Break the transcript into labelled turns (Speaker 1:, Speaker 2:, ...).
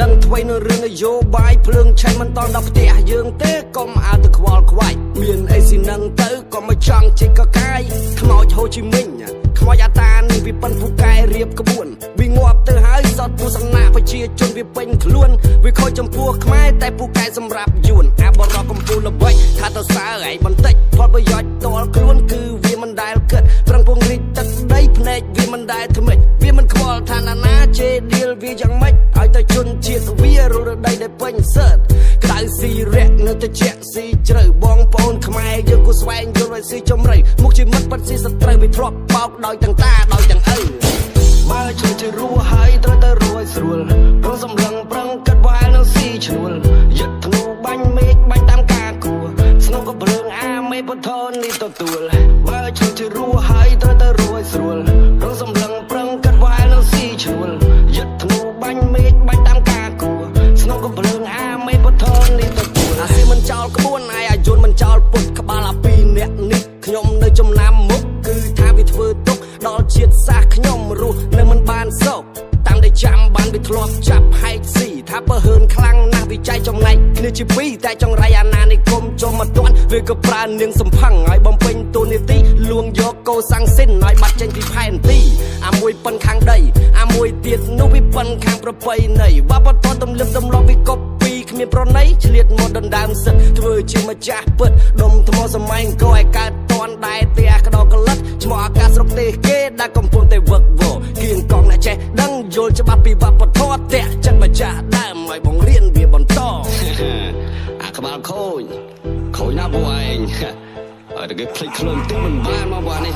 Speaker 1: ដឹងថ្មីនៅរឿងនយោបាយភ្លើងឆេះមិនតន់ដល់ផ្ទះយើងទេកុំឲ្យទៅខ្វល់ខ្វាយមានអីស៊ីនឹងទៅក៏មិនចង់ជិះកកាយខ្មោចហូជីមិញខ្មោចអាតានេះវាប៉ិនពូកែរៀបក្បួនវាងាប់ទៅហើយសតទស្សនៈប្រជាជនវាពេញខ្លួនវាខូចចំពោះខ្មែរតែពូកែសម្រាប់យួនអាបរកកំពូលល្បិចថាទៅសើឯងបន្តិចផលប្រយោជន៍តលខ្លួនគឺវាមិនដែលគិតប្រឹងពងរីកទឹកដីភ្នែកវាមិនដែលថ្មិចវាមិនខ្វល់ថាណាជេឌីលវាយ៉ាងម៉េចឲ្យទៅជនជាតិវារលដីដែលពេញសើតក្តៅស៊ីរៈនៅតែជាស៊ីជ្រៅបងប្អូនខ្មែរយើងគួរស្វែងយល់ឲ្យស៊ីចម្រៅមុខជាមិត្តពិតស៊ីសត្រូវវាធ្លាប់បោកដោយទាំងតាដោយទាំងឪបើជួយទៅរស់ហើយត្រូវទៅរស់ស្រួលព្រោះសម្លឹងប្រឹងកាត់វាយនៅស៊ីឈ្នួលយឹកធ្នូបាញ់មេឃបាញ់តាមការគួរស្នូក៏ភ្លើងអាមេបធននេះទទួលបើជួយទៅរស់ហើយត្រូវទៅរស់ស្រួលព្រោះសម្លឹងប្រឹងកាត់វាយនៅស៊ីឈ្នួលយឹកធ្នូបាញ់មេឃបាញ់តាមការគួរស្នូក៏ភ្លើងអាមេបធននេះទទួលអាស៊ីមិនចោលក្បួនអាយុនមិនចោលពុតក្បាលអាពីរអ្នកនេះខ្ញុំនៅចំណាំមុខគឺថាវាធ្វើទុកដល់ជាតិសាសខ្ញុំរស់នៅមិនបានសោកតាមដែលចាំបានវាធ្លាប់ចាប់ហែកស៊ីថាបើហឺនខ្លាំងណាស់វាចែកចំណែកគ្នាជាពីរតែចង្រៃអាណានិគមចូលមកទាន់វាក៏ប្រើនាងសំផឹងឲ្យបំពេញតួនាទីលួងយកកោសាំងស៊ីនឲ្យបាត់ចេញពីផែនទីអាមួយប៉ុនខាងដីអាមួយទៀតនោះវាប៉ុនខាងប្រពៃណីវប្បធម៌ទំលឹមទម្លាប់វាកុបពីគ្មានប្រណីឆ្លៀតមកដណ្ដើមសិតធ្វើជាម្ចាស់ពិតដុំថ្មសម័យអង្គឲ្យកើតតន់ដែរផ្ទះក្តោកលិតឈ្មោះអាកាសស្រុកទេគេដែលកំពុងតែវឹកវរគៀងកងអ្នកចេះដឹងយល់ច្បាស់ពីវប្បធម៌តាក់ចិត្តម្ចាស់ដើមឲ្យបង្រៀនវាបន្តអាក្បាលខូចណាបងឯងឲ្យតែគេភ្លេចខ្លួនតិចមិនបានមកបងនេះ